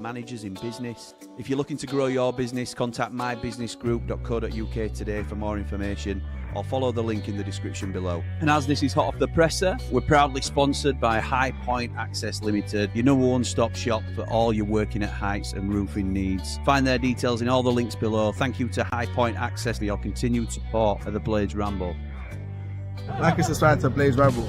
managers in business. If you're looking to grow your business, contact mybusinessgroup.co.uk today for more information or follow the link in the description below. And as this is hot off the presser, we're proudly sponsored by HI-POINT ACCESS Ltd, your number one-stop shop for all your working at heights and roofing needs. Find their details in all the links below. Thank you to HI-POINT ACCESS for your continued support of the Blades Ramble. Like and subscribe to Blades Ramble.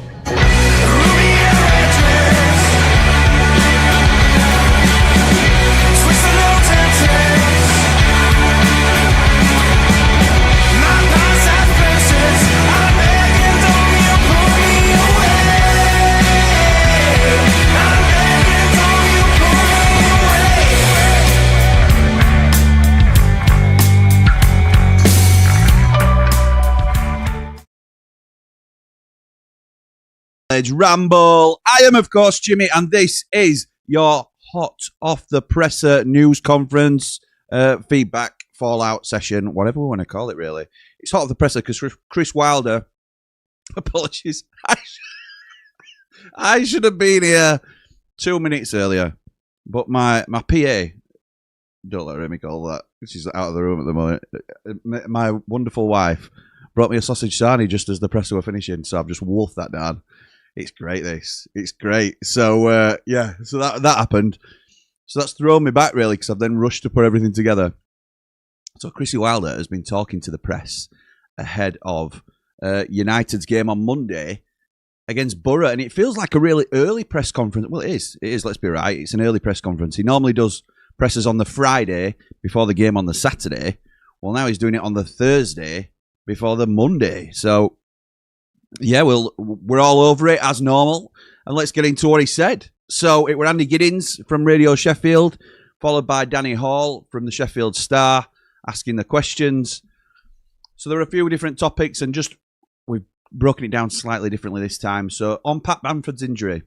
Ramble. I am, of course, Jimmy, and this is your hot off the presser news conference, feedback, fallout session, whatever we want to call it, really. It's hot off the presser because Chris Wilder, apologies, I should have been here 2 minutes earlier, but my PA, don't let me call that, she's out of the room at the moment, my wonderful wife brought me a sausage sarnie just as the presser were finishing, so I've just wolfed that down. It's great, this. It's great. So, yeah, so that happened. So that's thrown me back, really, because I've then rushed to put everything together. So Chrissy Wilder has been talking to the press ahead of United's game on Monday against Borough, and it feels like a really early press conference. Well, it is. It is, let's be right. It's an early press conference. He normally does presses on the Friday before the game on the Saturday. Well, now he's doing it on the Thursday before the Monday. So, yeah, we're all over it as normal, and let's get into what he said. So it were Andy Giddins from Radio Sheffield, followed by Danny Hall from the Sheffield Star, asking the questions. So there are a few different topics, and just we've broken it down slightly differently this time. So on Pat Bamford's injury,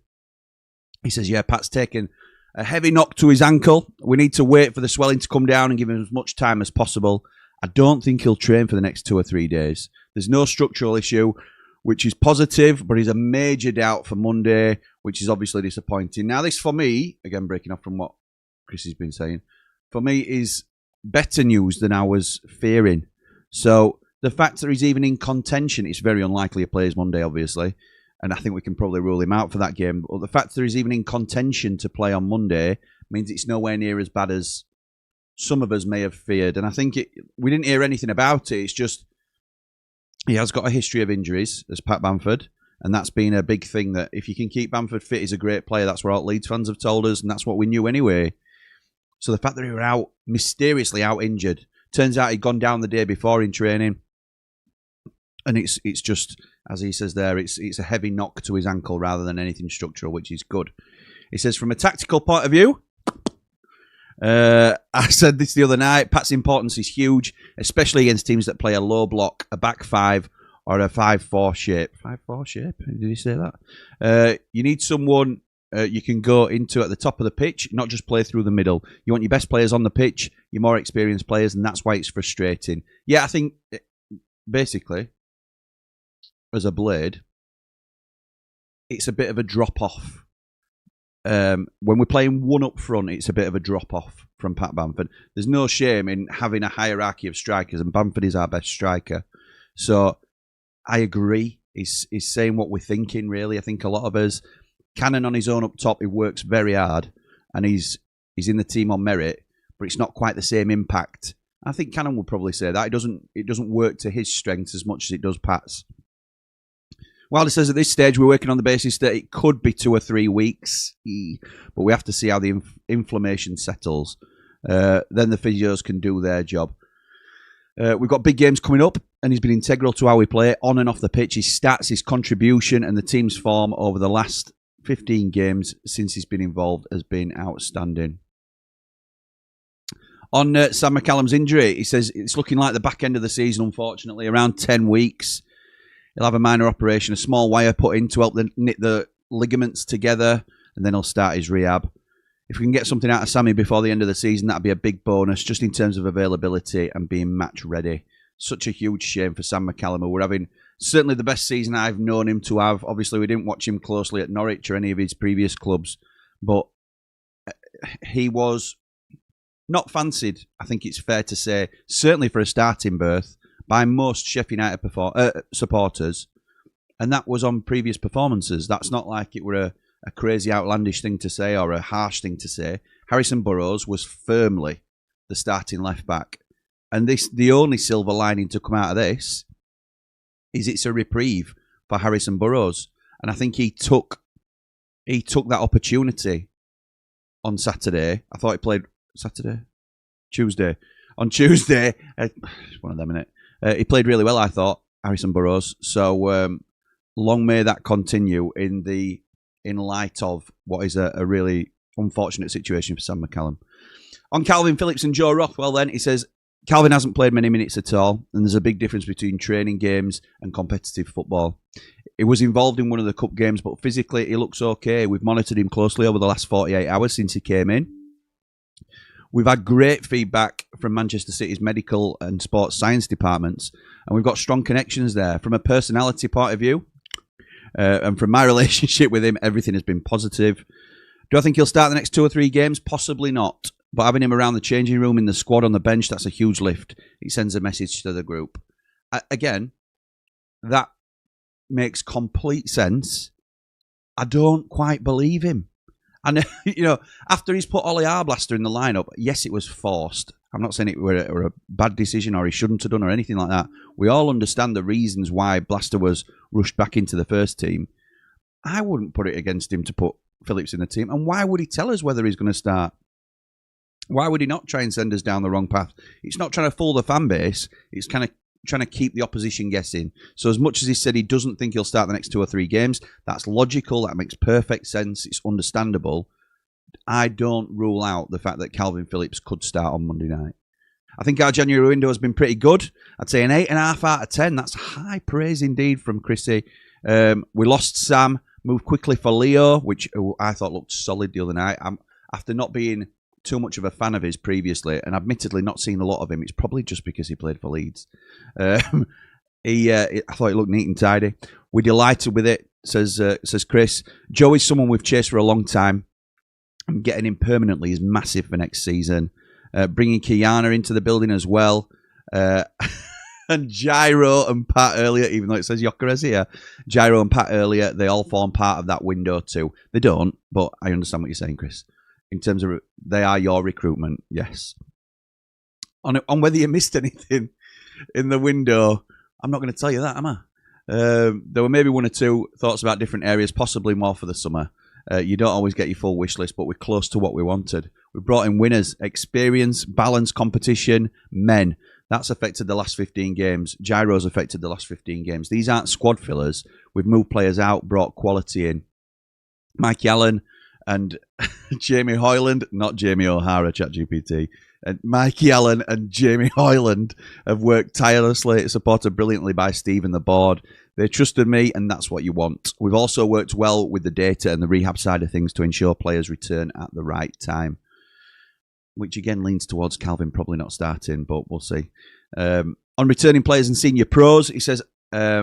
he says, yeah, Pat's taken a heavy knock to his ankle. We need to wait for the swelling to come down and give him as much time as possible. I don't think he'll train for the next 2 or 3 days. There's no structural issue, which is positive, but he's a major doubt for Monday, which is obviously disappointing. Now, this for me, again, breaking off from what Chris has been saying, for me is better news than I was fearing. So the fact that he's even in contention, it's very unlikely he plays Monday, obviously, and I think we can probably rule him out for that game. But the fact that he's even in contention to play on Monday means it's nowhere near as bad as some of us may have feared. And I think we didn't hear anything about it. It's just he has got a history of injuries, as Pat Bamford, and that's been a big thing, that if you can keep Bamford fit, he's a great player. That's what all Leeds fans have told us, and that's what we knew anyway. So the fact that he were out, mysteriously out injured, turns out he'd gone down the day before in training, and it's just, as he says there, it's a heavy knock to his ankle rather than anything structural, which is good. He says, from a tactical point of view, I said this the other night, Pat's importance is huge, especially against teams that play a low block, a back five, or a 5-4 shape. 5-4 shape? Did he say that? You need someone you can go into at the top of the pitch, not just play through the middle. You want your best players on the pitch, your more experienced players, and that's why it's frustrating. Yeah, I think, basically, as a Blade, it's a bit of a drop-off. When we're playing one up front, it's a bit of a drop-off from Pat Bamford. There's no shame in having a hierarchy of strikers, and Bamford is our best striker. So I agree. He's saying what we're thinking, really. I think a lot of us, Cannon on his own up top, he works very hard, and he's in the team on merit, but it's not quite the same impact. I think Cannon would probably say that. It doesn't work to his strengths as much as it does Pat's. Wilder says at this stage we're working on the basis that it could be 2 or 3 weeks, but we have to see how the inflammation settles. Then the physios can do their job. We've got big games coming up, and he's been integral to how we play, on and off the pitch. His stats, his contribution, and the team's form over the last 15 games since he's been involved has been outstanding. On Sam McCallum's injury, he says it's looking like the back end of the season, unfortunately, around 10 weeks. He'll have a minor operation, a small wire put in to help knit the ligaments together, and then he'll start his rehab. If we can get something out of Sammy before the end of the season, that'd be a big bonus, just in terms of availability and being match ready. Such a huge shame for Sam McCallum, who we're having certainly the best season I've known him to have. Obviously, we didn't watch him closely at Norwich or any of his previous clubs, but he was not fancied, I think it's fair to say, certainly for a starting berth, by most Sheffield United supporters, and that was on previous performances. That's not like it were a crazy outlandish thing to say or a harsh thing to say. Harrison Burrows was firmly the starting left back. And the only silver lining to come out of this is it's a reprieve for Harrison Burrows. And I think he took that opportunity on Saturday. I thought he played Tuesday. On Tuesday, one of them, innit? He played really well, I thought, Harrison Burrows. So long may that continue in light of what is a really unfortunate situation for Sam McCallum. On Calvin Phillips and Joe Rothwell then, he says, Calvin hasn't played many minutes at all, and there's a big difference between training games and competitive football. He was involved in one of the cup games, but physically he looks okay. We've monitored him closely over the last 48 hours since he came in. We've had great feedback from Manchester City's medical and sports science departments, and we've got strong connections there. From a personality point of view, and from my relationship with him, everything has been positive. Do I think he'll start the next 2 or 3 games? Possibly not. But having him around the changing room, in the squad, on the bench, that's a huge lift. It sends a message to the group. Again, that makes complete sense. I don't quite believe him. And, after he's put Ollie Arblaster in the lineup, yes, it was forced. I'm not saying it were a bad decision or he shouldn't have done or anything like that. We all understand the reasons why Blaster was rushed back into the first team. I wouldn't put it against him to put Phillips in the team. And why would he tell us whether he's going to start? Why would he not try and send us down the wrong path? It's not trying to fool the fan base. It's kind of trying to keep the opposition guessing. So as much as he said he doesn't think he'll start the next 2 or 3 games, that's logical. That makes perfect sense. It's understandable. I don't rule out the fact that Calvin Phillips could start on Monday night. I think our January window has been pretty good. I'd say an 8.5 out of 10. That's high praise indeed from Chrissy. We lost Sam, moved quickly for Leo, which I thought looked solid the other night. After not being too much of a fan of his previously, and admittedly not seen a lot of him, it's probably just because he played for Leeds. I thought it looked neat and tidy. We're delighted with it, says Chris. Joe is someone we've chased for a long time, and getting him permanently is massive for next season. Bringing Kiana into the building as well. And Gyro and Pat earlier, even though it says Yokeres here, Gyro and Pat earlier, they all form part of that window too. They don't, but I understand what you're saying, Chris. In terms of, they are your recruitment, yes. On whether you missed anything in the window, I'm not going to tell you that, am I? There were maybe 1 or 2 thoughts about different areas, possibly more for the summer. You don't always get your full wish list, but we're close to what we wanted. We brought in winners, experience, balance, competition, men. That's affected the last 15 games. Gyro's affected the last 15 games. These aren't squad fillers. We've moved players out, brought quality in. Mike Allen and Jamie Hoyland, not Jamie O'Hara, ChatGPT. And Mikey Allen and Jamie Hoyland have worked tirelessly, supported brilliantly by Steve and the board. They trusted me, and that's what you want. We've also worked well with the data and the rehab side of things to ensure players return at the right time, which again leans towards Calvin probably not starting, but we'll see. On returning players and senior pros, he says, I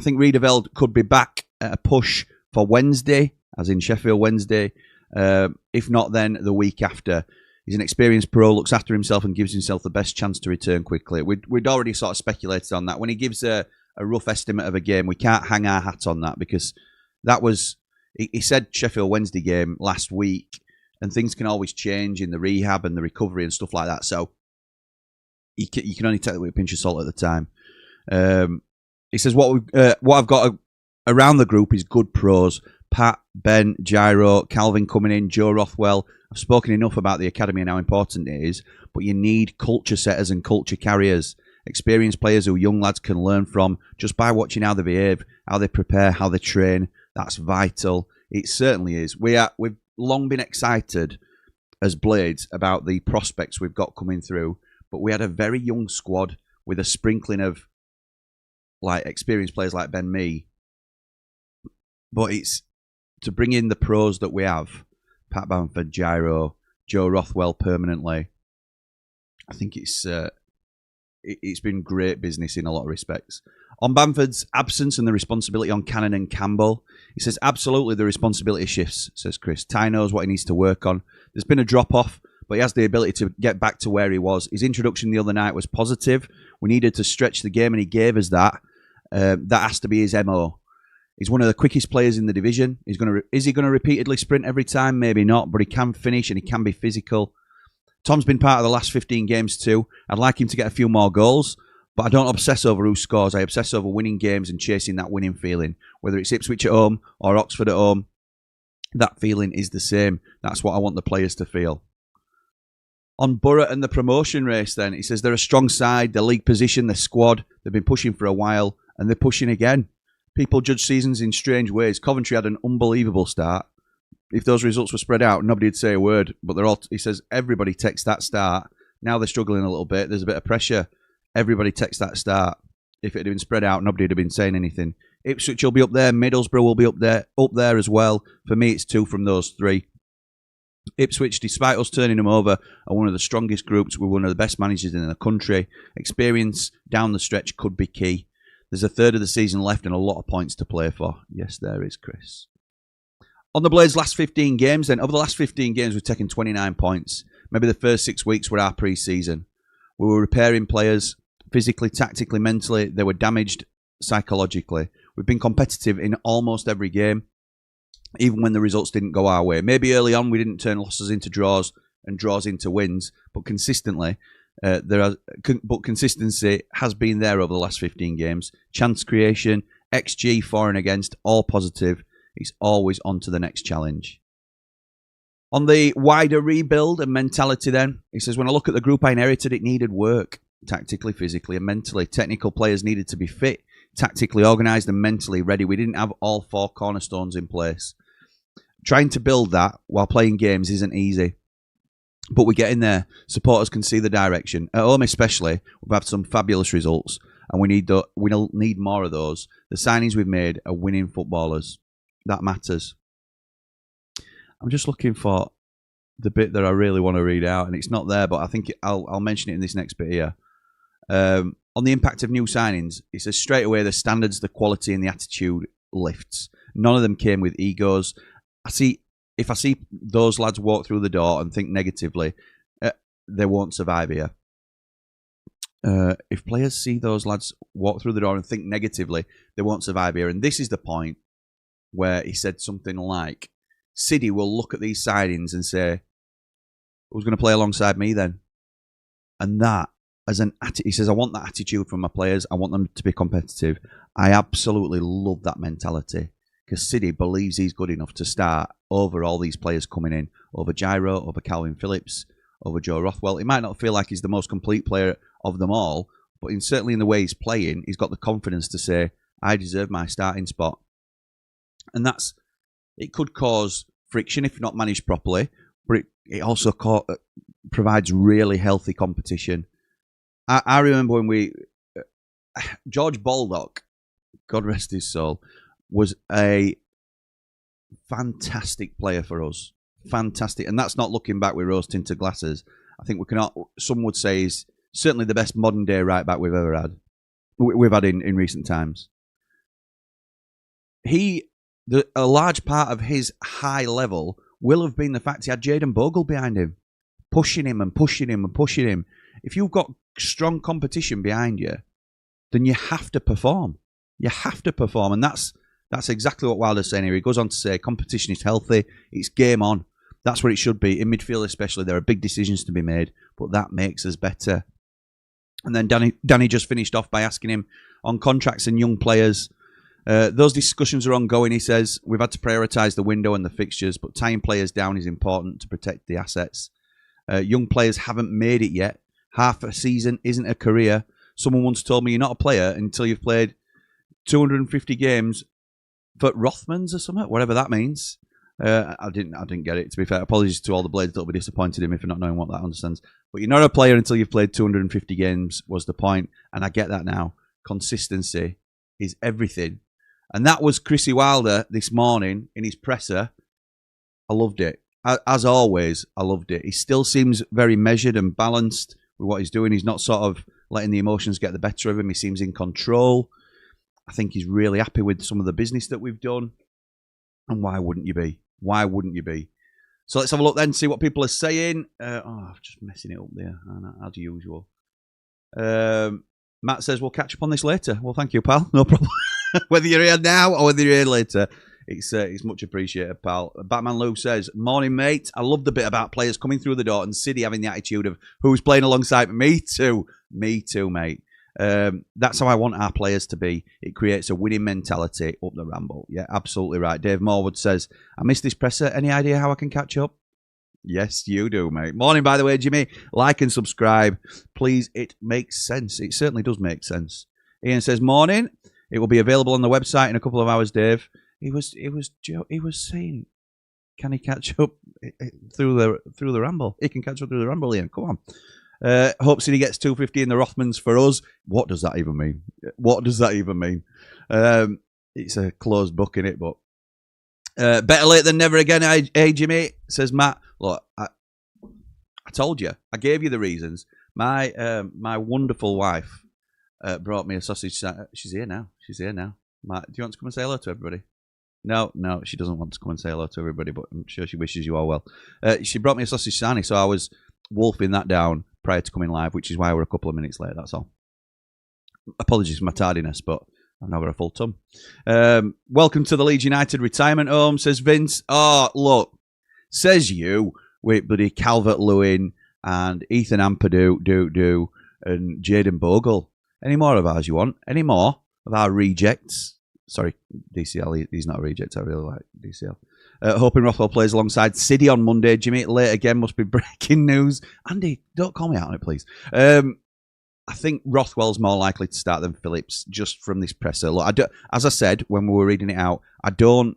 think Riedeveld could be back at a push for Wednesday, as in Sheffield Wednesday. If not, then the week after. He's an experienced pro, looks after himself and gives himself the best chance to return quickly. We'd already sort of speculated on that. When he gives a rough estimate of a game, we can't hang our hat on that because that was... He said Sheffield Wednesday game last week, and things can always change in the rehab and the recovery and stuff like that. So you can only take it with a pinch of salt at the time. He says, what I've got around the group is good pros. Pat, Ben, Gyro, Calvin coming in, Joe Rothwell. I've spoken enough about the academy and how important it is, but you need culture setters and culture carriers, experienced players who young lads can learn from just by watching how they behave, how they prepare, how they train. That's vital. It certainly is. We've long been excited as Blades about the prospects we've got coming through, but we had a very young squad with a sprinkling of like experienced players like Ben Mee. But it's to bring in the pros that we have, Pat Bamford, Gyro, Joe Rothwell permanently. I think it's it's been great business in a lot of respects. On Bamford's absence and the responsibility on Cannon and Campbell, he says, absolutely the responsibility shifts, says Chris. Ty knows what he needs to work on. There's been a drop-off, but he has the ability to get back to where he was. His introduction the other night was positive. We needed to stretch the game, and he gave us that. That has to be his MO. He's one of the quickest players in the division. Is he going to repeatedly sprint every time? Maybe not, but he can finish and he can be physical. Tom's been part of the last 15 games too. I'd like him to get a few more goals, but I don't obsess over who scores. I obsess over winning games and chasing that winning feeling. Whether it's Ipswich at home or Oxford at home, that feeling is the same. That's what I want the players to feel. On Borough and the promotion race then, he says they're a strong side, their league position, their squad, they've been pushing for a while, and they're pushing again. People judge seasons in strange ways. Coventry had an unbelievable start. If those results were spread out, nobody'd say a word. But they're all, he says, everybody takes that start. Now they're struggling a little bit. There's a bit of pressure. Everybody takes that start. If it had been spread out, nobody would have been saying anything. Ipswich will be up there. Middlesbrough will be up there as well. For me, it's 2 from those 3. Ipswich, despite us turning them over, are one of the strongest groups. We're one of the best managers in the country. Experience down the stretch could be key. There's a third of the season left and a lot of points to play for. Yes, there is, Chris. On the Blades' last 15 games, then, over the last 15 games, we've taken 29 points. Maybe the first 6 weeks were our pre-season. We were repairing players physically, tactically, mentally. They were damaged psychologically. We've been competitive in almost every game, even when the results didn't go our way. Maybe early on we didn't turn losses into draws and draws into wins, but consistently, consistency has been there over the last 15 games. Chance creation, XG, for and against, all positive. He's always on to the next challenge. On the wider rebuild and mentality then, he says, when I look at the group I inherited, it needed work, tactically, physically and mentally. Technical players needed to be fit, tactically organised and mentally ready. We didn't have all 4 cornerstones in place. Trying to build that while playing games isn't easy. But we get in there. Supporters can see the direction. At home especially, we've had some fabulous results, and we'll need more of those. The signings we've made are winning footballers. That matters. I'm just looking for the bit that I really want to read out, and it's not there, but I think I'll mention it in this next bit here. On the impact of new signings, it says straight away the standards, the quality and the attitude lifts. None of them came with egos. If I see those lads walk through the door and think negatively, they won't survive here. If players see those lads walk through the door and think negatively, they won't survive here. And this is the point where he said something like, City will look at these signings and say, who's going to play alongside me then? And that, as an attitude, he says, I want that attitude from my players. I want them to be competitive. I absolutely love that mentality, because City believes he's good enough to start over all these players coming in, over Gyro, over Calvin Phillips, over Joe Rothwell. He might not feel like he's the most complete player of them all, but certainly in the way he's playing, he's got the confidence to say, I deserve my starting spot. And it could cause friction if not managed properly, but it also provides really healthy competition. I remember when George Baldock, God rest his soul, was a fantastic player for us. Fantastic. And that's not looking back with rose-tinted glasses. I think some would say he's certainly the best modern-day right-back we've ever had. We've had in recent times. A large part of his high level will have been the fact he had Jayden Bogle behind him, pushing him and pushing him and pushing him. If you've got strong competition behind you, then you have to perform. You have to perform, and that's exactly what Wilder's saying here. He goes on to say, competition is healthy, it's game on. That's what it should be. In midfield especially, there are big decisions to be made, but that makes us better. And then Danny just finished off by asking him on contracts and young players. Those discussions are ongoing, he says. We've had to prioritise the window and the fixtures, but tying players down is important to protect the assets. Young players haven't made it yet. Half a season isn't a career. Someone once told me you're not a player until you've played 250 games for Rothmans or something, whatever that means. I didn't get it, to be fair. Apologies to all the Blades that will be disappointed in me for not knowing what that understands. But you're not a player until you've played 250 games was the point, and I get that now. Consistency is everything. And that was Chrissy Wilder this morning in his presser. I loved it. As always, I loved it. He still seems very measured and balanced with what he's doing. He's not sort of letting the emotions get the better of him. He seems in control. I think he's really happy with some of the business that we've done. And why wouldn't you be? Why wouldn't you be? So let's have a look then, see what people are saying. I'm just messing it up there, as usual. Matt says, we'll catch up on this later. Well, thank you, pal. No problem. Whether you're here now or whether you're here later, it's much appreciated, pal. Batman Lou says, morning, mate. I love the bit about players coming through the door and City having the attitude of who's playing alongside me too. Me too, mate. That's how I want our players to be. It creates a winning mentality up the Ramble. Yeah, absolutely right. Dave Morwood says, I missed this presser. Any idea how I can catch up? Yes, you do, mate. Morning, by the way, Jimmy. Like and subscribe. Please, it makes sense. It certainly does make sense. Ian says, morning. It will be available on the website in a couple of hours, Dave. He was saying, can he catch up through the Ramble? He can catch up through the Ramble, Ian. Come on. Hope City gets 250 in the Rothmans for us. What does that even mean? What does that even mean? It's a closed book, innit? But better late than never again. Hey, Jimmy, says Matt. Look, I told you. I gave you the reasons. My wonderful wife brought me a sausage. She's here now. She's here now. Matt, do you want to come and say hello to everybody? No, she doesn't want to come and say hello to everybody, but I'm sure she wishes you all well. She brought me a sausage sarnie, so I was wolfing that down prior to coming live, which is why we're a couple of minutes late, that's all. Apologies for my tardiness, but I've now got a full tongue. Welcome to the Leeds United retirement home, says Vince. Oh, look, says you, with bloody Calvert-Lewin and Ethan Ampadu, and Jaden Bogle. Any more of ours you want? Any more of our rejects? Sorry, DCL, he's not a reject, I really like DCL. Hoping Rothwell plays alongside City on Monday. Jimmy, late again, must be breaking news. Andy, don't call me out on it, please. I think Rothwell's more likely to start than Phillips, just from this presser. Look, as I said when we were reading it out, I don't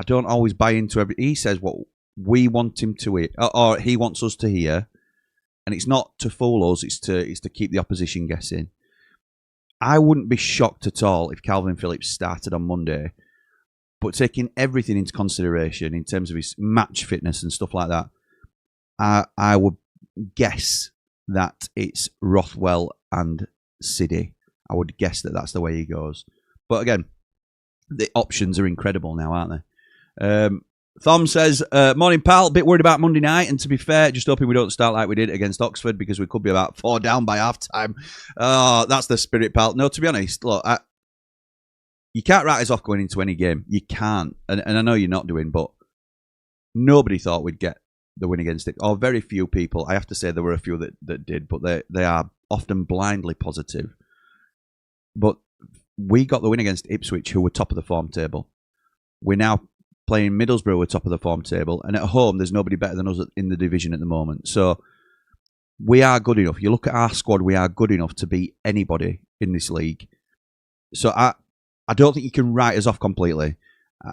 always buy into every. He says what we want him to hear, or he wants us to hear, and it's not to fool us. It's to keep the opposition guessing. I wouldn't be shocked at all if Calvin Phillips started on Monday, but taking everything into consideration in terms of his match fitness and stuff like that, I would guess that it's Rothwell and Siddy. I would guess that that's the way he goes. But again, the options are incredible now, aren't they? Thom says, morning, pal. Bit worried about Monday night, and to be fair, just hoping we don't start like we did against Oxford, because we could be about 4 down by half-time. Oh, that's the spirit, pal. No, to be honest, look, you can't write us off going into any game. You can't. And I know you're not doing, but nobody thought we'd get the win against it. Or very few people. I have to say there were a few that did, but they are often blindly positive. But we got the win against Ipswich, who were top of the form table. We're now playing Middlesbrough, who are top of the form table. And at home, there's nobody better than us in the division at the moment. So we are good enough. You look at our squad, we are good enough to beat anybody in this league. So I don't think you can write us off completely.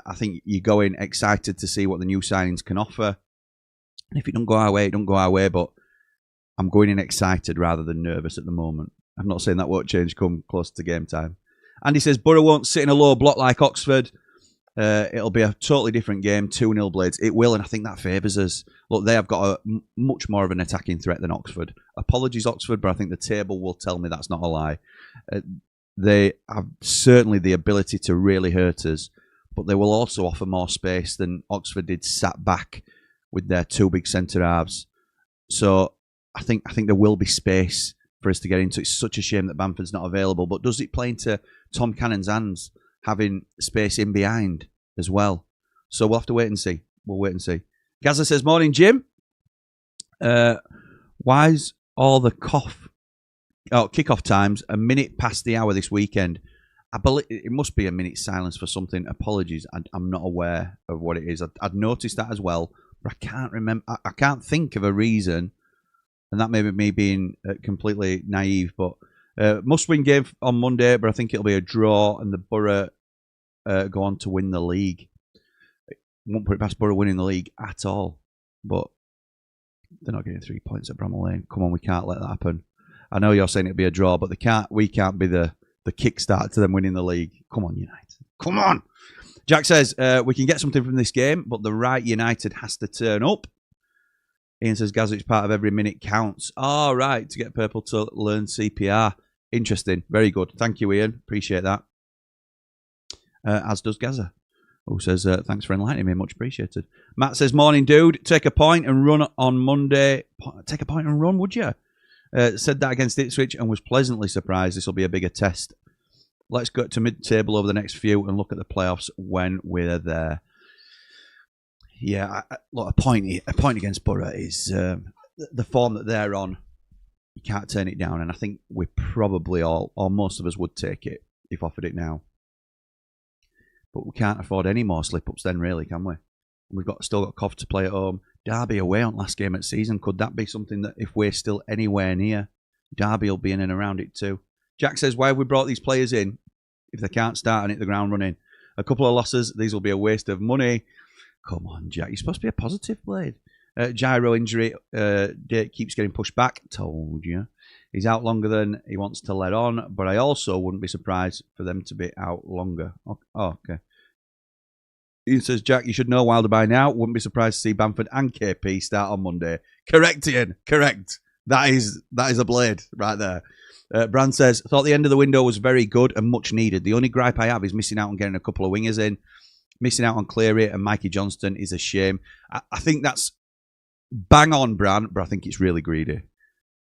I think you go in excited to see what the new signings can offer. And if it don't go our way, it don't go our way. But I'm going in excited rather than nervous at the moment. I'm not saying that won't change come close to game time. Andy says, Borough won't sit in a low block like Oxford. It'll be a totally different game, 2-0 Blades. It will, and I think that favours us. Look, they have got much more of an attacking threat than Oxford. Apologies, Oxford, but I think the table will tell me that's not a lie. They have certainly the ability to really hurt us, but they will also offer more space than Oxford did sat back with their 2 big centre halves. So I think there will be space for us to get into. It's such a shame that Bamford's not available, but does it play into Tom Cannon's hands, having space in behind as well? So we'll have to wait and see. We'll wait and see. Gaza says, morning, Jim. Why's all the kickoff times a minute past the hour this weekend? I believe it must be a minute's silence for something. Apologies, I'm not aware of what it is. I'd noticed that as well, but I can't remember. I can't think of a reason, and that may be me being completely naive. But must-win game on Monday, but I think it'll be a draw, and the Borough go on to win the league. Won't put it past Borough winning the league at all, but they're not getting 3 points at Bramall Lane. Come on, we can't let that happen. I know you're saying it'll be a draw, but we can't be the kickstart to them winning the league. Come on, United. Come on. Jack says, we can get something from this game, but the right United has to turn up. Ian says, Gaz, it's part of every minute counts. Oh, right, to get people to learn CPR. Interesting. Very good. Thank you, Ian. Appreciate that. As does Gaza, who says, thanks for enlightening me. Much appreciated. Matt says, morning, dude. Take a point and run on Monday. Take a point and run, would you? Said that against Ipswich and was pleasantly surprised this will be a bigger test. Let's go to mid-table over the next few and look at the playoffs when we're there. Yeah, look, a point against Borough is the form that they're on. You can't turn it down, and I think we probably all, or most of us, would take it if offered it now. But we can't afford any more slip-ups then, really, can we? We've still got Cov to play at home. Derby away on last game of the season. Could that be something that if we're still anywhere near, Derby will be in and around it too? Jack says, why have we brought these players in if they can't start and hit the ground running? A couple of losses, these will be a waste of money. Come on, Jack. You're supposed to be a positive blade. Gyro injury date keeps getting pushed back. Told you. He's out longer than he wants to let on, but I also wouldn't be surprised for them to be out longer. Oh, okay. Ian says, Jack, you should know Wilder by now. Wouldn't be surprised to see Bamford and KP start on Monday. Correct, Ian. Correct. That is a blade right there. Brand says, thought the end of the window was very good and much needed. The only gripe I have is missing out on getting a couple of wingers in. Missing out on Cleary and Mikey Johnston is a shame. I think that's bang on, Bran, but I think it's really greedy.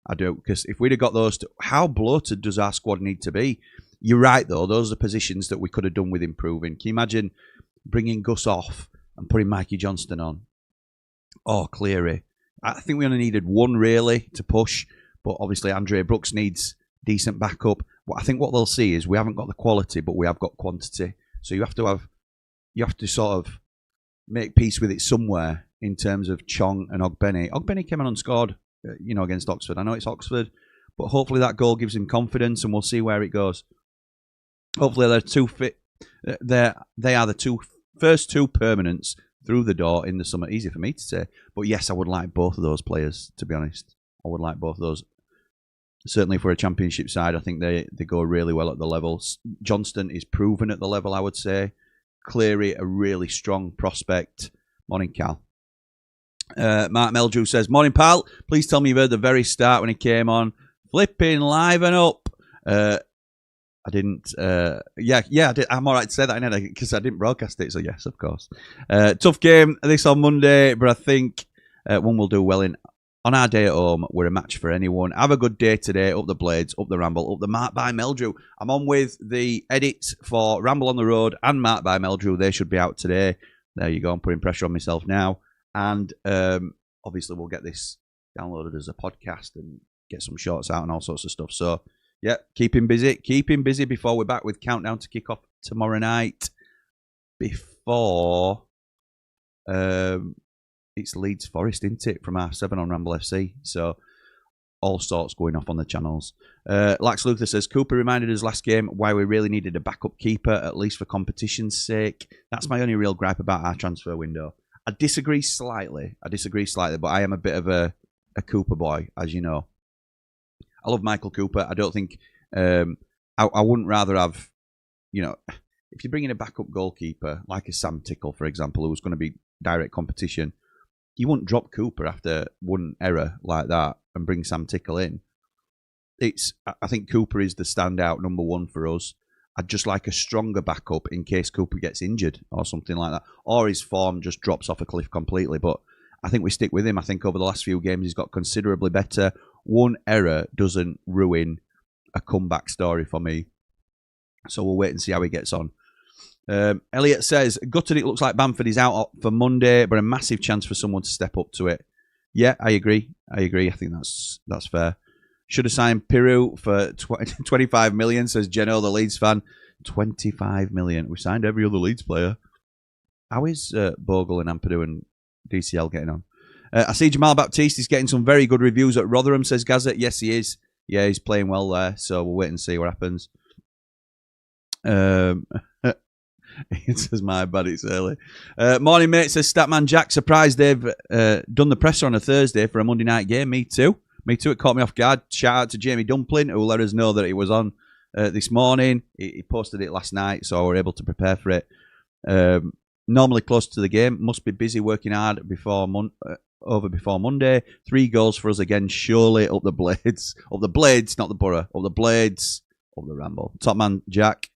I do, because if we'd have got those, how bloated does our squad need to be? You're right, though. Those are positions that we could have done with improving. Can you imagine bringing Gus off and putting Mikey Johnston on? Or Cleary. I think we only needed one, really, to push. But obviously, Andre Brooks needs decent backup. I think what they'll see is we haven't got the quality, but we have got quantity. So you have to sort of make peace with it somewhere in terms of Chong and Ogbenny. Ogbenny came on and scored, against Oxford. I know it's Oxford, but hopefully that goal gives him confidence, and we'll see where it goes. Hopefully they're too fit. They are the first two permanents through the door in the summer. Easy for me to say, but yes, I would like both of those players. To be honest, I would like both of those. Certainly for a championship side, I think they go really well at the levels. Johnston is proven at the level, I would say. Cleary, a really strong prospect. Morning, Cal. Mark Meldrew says, morning, pal. Please tell me you heard the very start when he came on. Flipping live and up. I didn't. Yeah, I did. I'm all right to say that, because I didn't broadcast it. So, yes, of course. Tough game this on Monday, but I think one will do well in. On our day at home, we're a match for anyone. Have a good day today. Up the Blades, up the Ramble, up the Mark by Meldrew. I'm on with the edits for Ramble on the Road and Mark by Meldrew. They should be out today. There you go. I'm putting pressure on myself now. And obviously, we'll get this downloaded as a podcast and get some shorts out and all sorts of stuff. So, yeah, keep him busy. Keep him busy before we're back with Countdown to kick off tomorrow night. Before it's Leeds Forest, isn't it, from R7 on Ramble FC. So, all sorts going off on the channels. Lax Luther says, Cooper reminded us last game why we really needed a backup keeper, at least for competition's sake. That's my only real gripe about our transfer window. I disagree slightly, but I am a bit of a Cooper boy, as you know. I love Michael Cooper. I don't think... I wouldn't rather have... if you bring in a backup goalkeeper, like a Sam Tickle, for example, who's going to be direct competition, you wouldn't drop Cooper after one error like that and bring Sam Tickle in. I think Cooper is the standout number one for us. I'd just like a stronger backup in case Cooper gets injured or something like that. Or his form just drops off a cliff completely. But I think we stick with him. I think over the last few games he's got considerably better. One error doesn't ruin a comeback story for me. So we'll wait and see how he gets on. Elliot says, gutted it looks like Bamford is out for Monday, but a massive chance for someone to step up to it. Yeah, I agree. I think that's fair. Should have signed Piru for 25 million, says Geno, the Leeds fan. 25 million. We signed every other Leeds player. How is Bogle and Ampadu and DCL getting on? I see Jamal Baptiste is getting some very good reviews at Rotherham, says Gazette. Yes, he is. Yeah, he's playing well there, so we'll wait and see what happens. It says, my bad, it's early. Morning, mate, says Statman Jack. Surprised they've done the presser on a Thursday for a Monday night game. Me too. It caught me off guard. Shout out to Jamie Dumpling, who let us know that it was on this morning. He posted it last night, so we're able to prepare for it. Normally close to the game. Must be busy working hard before over before Monday. 3 goals for us again, surely up the blades. Up the blades, not the borough. Up the blades, up the Ramble. Top man, Jack.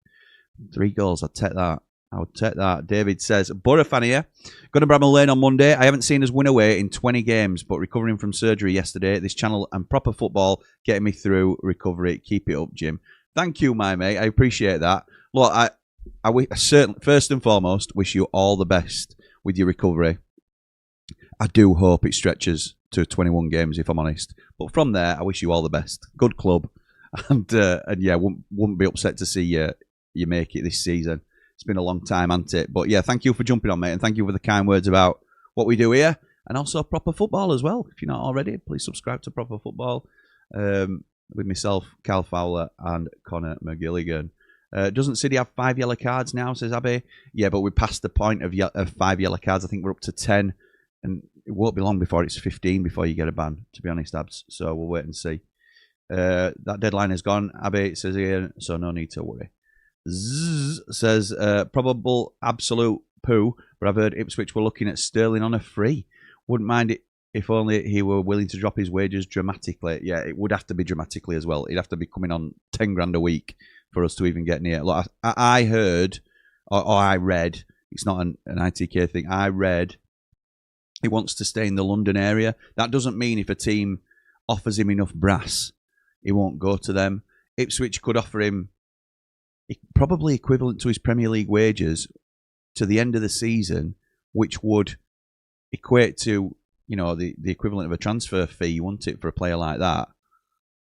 3 goals, I'd take that. I would take that. David says, Borough fan here. Going to Bramall Lane on Monday. I haven't seen us win away in 20 games, but recovering from surgery yesterday. This channel and proper football getting me through recovery. Keep it up, Jim. Thank you, my mate. I appreciate that. Look, I certainly, first and foremost, wish you all the best with your recovery. I do hope it stretches to 21 games, if I'm honest. But from there, I wish you all the best. Good club. And yeah, wouldn't be upset to see you make it this season. It's been a long time, hasn't it? But yeah, thank you for jumping on, mate. And thank you for the kind words about what we do here. And also Proper Football as well. If you're not already, please subscribe to Proper Football. With myself, Cal Fowler, and Connor McGilligan. Doesn't City have 5 yellow cards now, says Abby? Yeah, but we passed the point of 5 yellow cards. I think we're up to 10. And it won't be long before it's 15 before you get a ban, to be honest, Abs. So we'll wait and see. That deadline is gone, Abby says here, so no need to worry. Zzz says, probable absolute poo, but I've heard Ipswich were looking at Sterling on a free. Wouldn't mind it if only he were willing to drop his wages dramatically. Yeah, it would have to be dramatically as well. He'd have to be coming on 10 grand a week for us to even get near. Look, I heard, or I read, it's not an ITK thing, I read he wants to stay in the London area. That doesn't mean if a team offers him enough brass, he won't go to them. Ipswich could offer him probably equivalent to his Premier League wages to the end of the season, which would equate to, you know, the equivalent of a transfer fee, wouldn't it, for a player like that?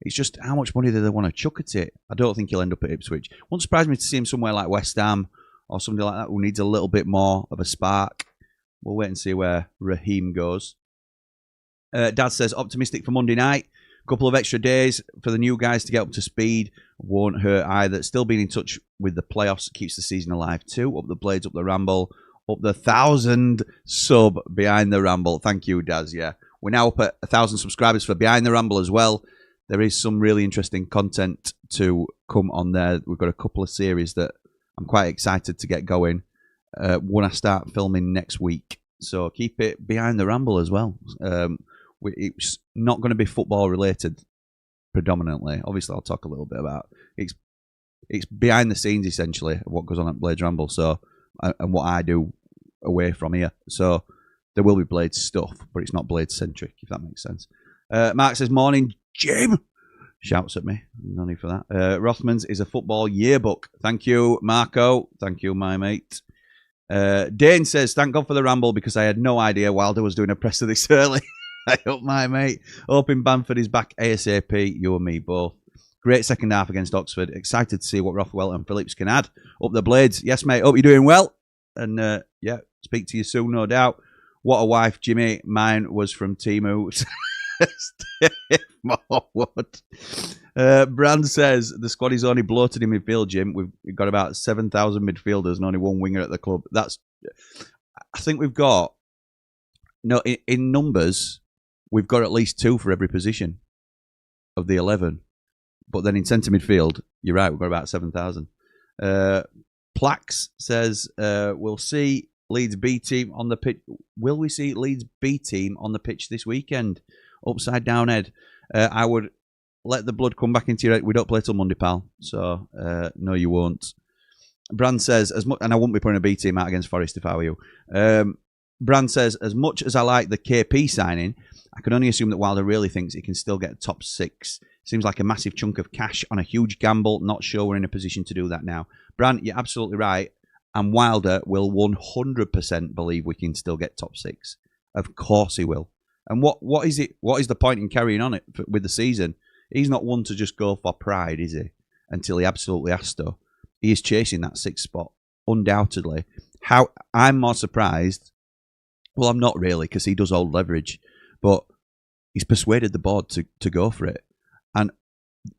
It's just how much money do they want to chuck at it? I don't think he'll end up at Ipswich. Wouldn't surprise me to see him somewhere like West Ham or somebody like that who needs a little bit more of a spark. We'll wait and see where Raheem goes. Dad says, optimistic for Monday night. Couple of extra days for the new guys to get up to speed. Won't hurt either. Still being in touch with the playoffs keeps the season alive too. Up the blades, up the Ramble, up the 1,000 sub Behind the Ramble. Thank you, Daz. Yeah, we're now up at 1,000 subscribers for Behind the Ramble as well. There is some really interesting content to come on there. We've got a couple of series that I'm quite excited to get going. When I start filming next week, so keep it Behind the Ramble as well. It's not going to be football related predominantly. Obviously, I'll talk a little bit about it's behind the scenes essentially of what goes on at Blades Ramble. So and what I do away from here. So there will be Blades stuff, but it's not Blades centric, if that makes sense. Mark says, "Morning, Jim." Shouts at me. No need for that. Rothman's is a football yearbook. Thank you, Marco. Thank you, my mate. Dane says, "Thank God for the Ramble because I had no idea Wilder was doing a presser this early." I hope, my mate. Hoping Bamford is back ASAP. You and me both. Great second half against Oxford. Excited to see what Rothwell and Phillips can add. Up the blades. Yes, mate. Hope you're doing well. And yeah, speak to you soon, no doubt. What a wife, Jimmy. Mine was from Timu. Brand says, the squad is only bloated in midfield, Jim. We've got about 7,000 midfielders and only one winger at the club. I think we've got, no, in numbers, we've got at least 2 for every position of the 11. But then in centre midfield, you're right, we've got about 7,000. Plax says, we'll see Leeds B team on the pitch. Will we see Leeds B team on the pitch this weekend? Upside down head. I would let the blood come back into your head. We don't play till Monday, pal. So, no, you won't. Brand says, and I wouldn't be putting a B team out against Forest if I were you. Brand says, as much as I like the KP signing, I can only assume that Wilder really thinks he can still get top 6. Seems like a massive chunk of cash on a huge gamble. Not sure we're in a position to do that now. Brand, you're absolutely right. And Wilder will 100% believe we can still get top 6. Of course he will. And what is it? What is the point in carrying on it with the season? He's not one to just go for pride, is he? Until he absolutely has to. He is chasing that 6th spot, undoubtedly. How I'm more surprised. Well, I'm not really, because he does hold leverage, but he's persuaded the board to go for it. And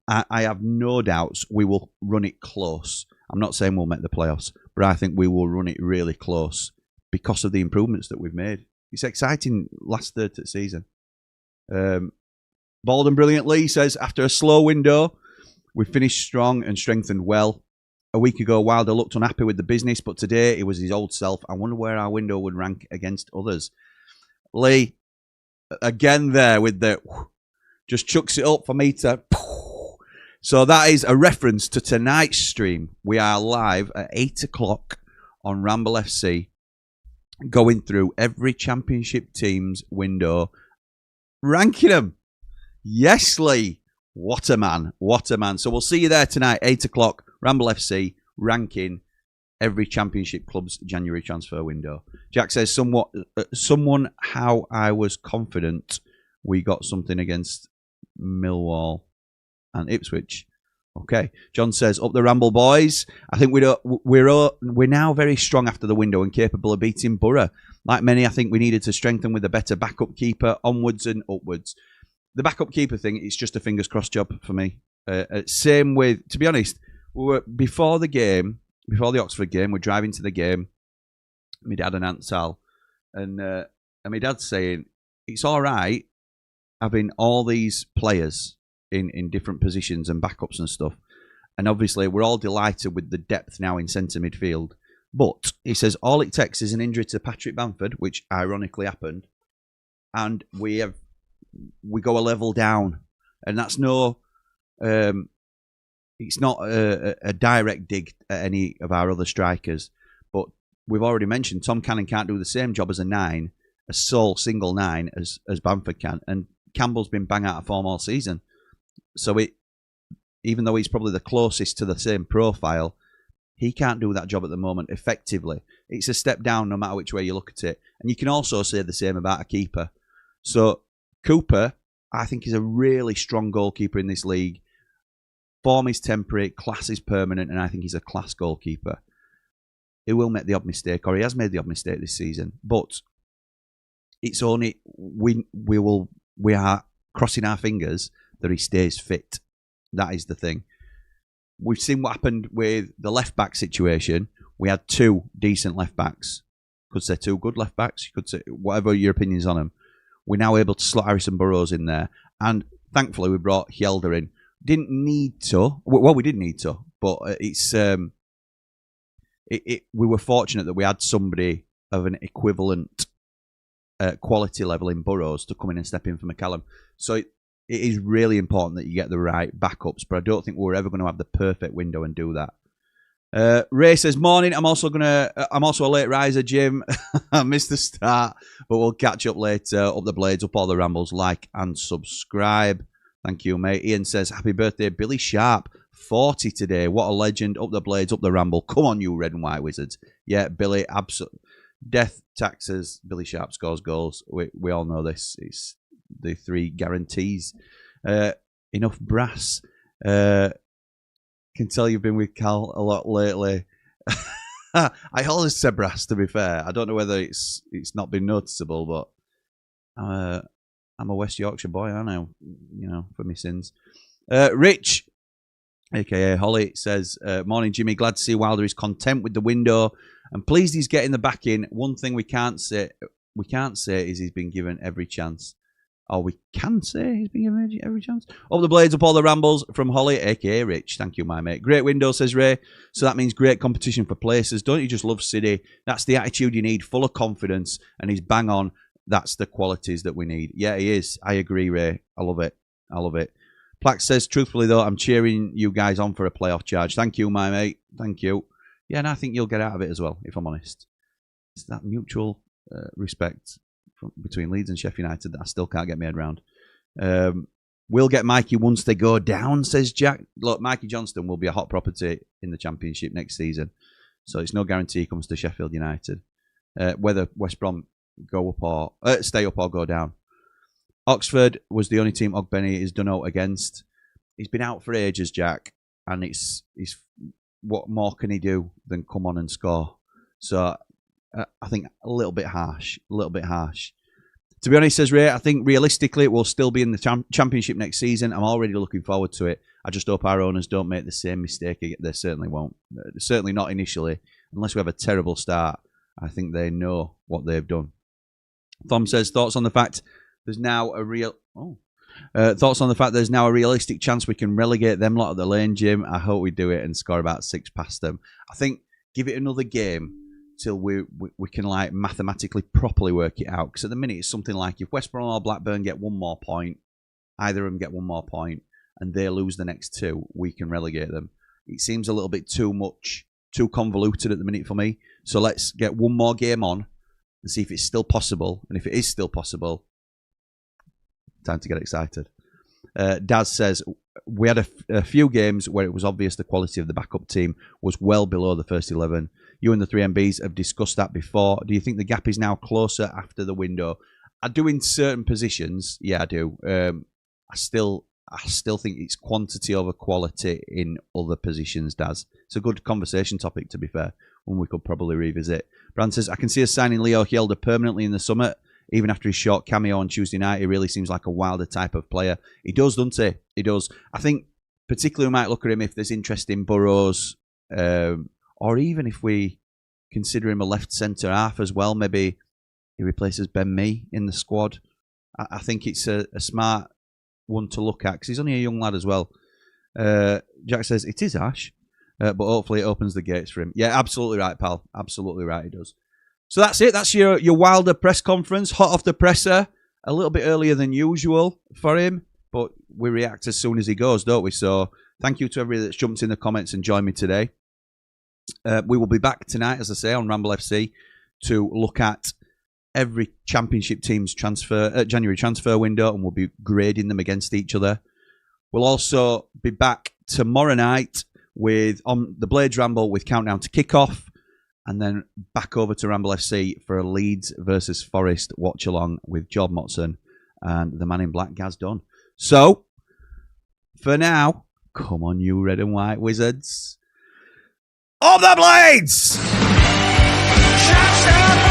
I have no doubts we will run it close. I'm not saying we'll make the playoffs, but I think we will run it really close because of the improvements that we've made. It's exciting last third of the season. Bald and Brilliant Lee says, after a slow window, we finished strong and strengthened well. A week ago, Wilder looked unhappy with the business, but today he was his old self. I wonder where our window would rank against others. Lee, again there with the just chucks it up for me to. So that is a reference to tonight's stream. We are live at 8 o'clock on Ramble FC, going through every championship team's window, ranking them. Yes, Lee. What a man. What a man. So we'll see you there tonight, 8 o'clock, Ramble FC, ranking every championship club's January transfer window. Jack says, someone how I was confident we got something against Millwall and Ipswich. Okay. John says, up the Ramble boys. I think we're now very strong after the window and capable of beating Borough. Like many, I think we needed to strengthen with a better backup keeper, onwards and upwards. The backup keeper thing, it's just a fingers crossed job for me. Same with, to be honest, we were before the Oxford game, we're driving to the game, my dad and Aunt Sal, and my dad's saying, it's all right having all these players in different positions and backups and stuff. And obviously, we're all delighted with the depth now in centre midfield. But he says all it takes is an injury to Patrick Bamford, which ironically happened, and we go a level down. And that's no, it's not a direct dig at any of our other strikers. But we've already mentioned Tom Cannon can't do the same job as a 9, a sole single 9 as Bamford can. And Campbell's been bang out of form all season. So even though he's probably the closest to the same profile, he can't do that job at the moment effectively. It's a step down no matter which way you look at it. And you can also say the same about a keeper. So Cooper, I think, is a really strong goalkeeper in this league. Form is temporary, class is permanent, and I think he's a class goalkeeper. He will make the odd mistake, or he has made the odd mistake this season. But it's only we are crossing our fingers that he stays fit. That is the thing. We've seen what happened with the left-back situation. We had 2 decent left-backs. Could say 2 good left-backs. You could say whatever your opinions on them. We're now able to slot Harrison Burrows in there. And thankfully, we brought Hjelde in. Didn't need to. Well, we did need to. But it's we were fortunate that we had somebody of an equivalent quality level in Burrows to come in and step in for McCallum. So it is really important that you get the right backups, but I don't think we're ever going to have the perfect window and do that. Ray says, morning. I'm also a late riser, Jim. I missed the start, but we'll catch up later. Up the blades, up all the rambles, like and subscribe. Thank you, mate. Ian says, happy birthday, Billy Sharp. 40 today. What a legend. Up the blades, up the ramble. Come on, you red and white wizards. Yeah, Billy, absolutely. Death, taxes, Billy Sharp scores goals. We all know this. It's the 3 guarantees. Enough brass. Can tell you've been with Cal a lot lately. I always say brass, to be fair. I don't know whether it's not been noticeable, but I'm a West Yorkshire boy, aren't I? You know, for my sins. Rich, a.k.a. Holly, says, morning, Jimmy. Glad to see Wilder is content with the window and pleased he's getting the back in. One thing we can't say is he's been given every chance. Or we can say he's been given every chance. Up the blades, up all the rambles from Holly, a.k.a. Rich. Thank you, my mate. Great window, says Ray. So that means great competition for places. Don't you just love City? That's the attitude you need, full of confidence, and he's bang on. That's the qualities that we need. Yeah, he is. I agree, Ray. I love it. I love it. Plax says, truthfully, though, I'm cheering you guys on for a playoff charge. Thank you, my mate. Thank you. Yeah, and I think you'll get out of it as well, if I'm honest. It's that mutual respect between Leeds and Sheffield United that I still can't get my head around. We'll get Mikey once they go down, says Jack. Look, Mikey Johnston will be a hot property in the Championship next season. So it's no guarantee he comes to Sheffield United. Whether West Brom go up or stay up or go down. Oxford was the only team Ogbenny is done out against. He's been out for ages, Jack, and it's what more can he do than come on and score? So I think a little bit harsh. To be honest, says Ray, I think realistically it will still be in the Championship next season. I'm already looking forward to it. I just hope our owners don't make the same mistake again. They certainly won't. Certainly not initially, unless we have a terrible start. I think they know what they've done. Thom says, thoughts on the fact there's now a realistic chance we can relegate them lot at the Lane, Jim. I hope we do it and score about 6 past them. I think give it another game till we can like mathematically properly work it out. Because at the minute it's something like if West Brom or Blackburn get 1 more point, either of them get 1 more point, and they lose the next 2, we can relegate them. It seems a little bit too convoluted at the minute for me. So let's get 1 more game on and see if it's still possible. And if it is still possible, time to get excited. Daz says, we had a few games where it was obvious the quality of the backup team was well below the first 11. You and the 3 MBs have discussed that before. Do you think the gap is now closer after the window? I do in certain positions. Yeah, I do. I still think it's quantity over quality in other positions, Daz. It's a good conversation topic, to be fair, one we could probably revisit. Brand says, I can see us signing Leo Hjelde permanently in the summer. Even after his short cameo on Tuesday night, he really seems like a Wilder type of player. He does, doesn't he? He does. I think particularly we might look at him if there's interest in Burrows, or even if we consider him a left centre half as well. Maybe he replaces Ben Mee in the squad. I think it's a smart one to look at because he's only a young lad as well. Jack says, it is Ash, but hopefully it opens the gates for him. Yeah, absolutely right, pal. Absolutely right, he does. So that's it. That's your Wilder press conference, hot off the presser. A little bit earlier than usual for him, but we react as soon as he goes, don't we? So thank you to everybody that's jumped in the comments and joined me today. We will be back tonight, as I say, on Ramble FC to look at every championship team's January transfer window, and we'll be grading them against each other. We'll also be back tomorrow night on the Blades Ramble with Countdown to Kickoff. And then back over to Ramble FC for a Leeds versus Forest watch-along with Job Motson and the man in black, Gaz Dunn. So, for now, come on, you red and white wizards. Of the Blades! Shout, shout.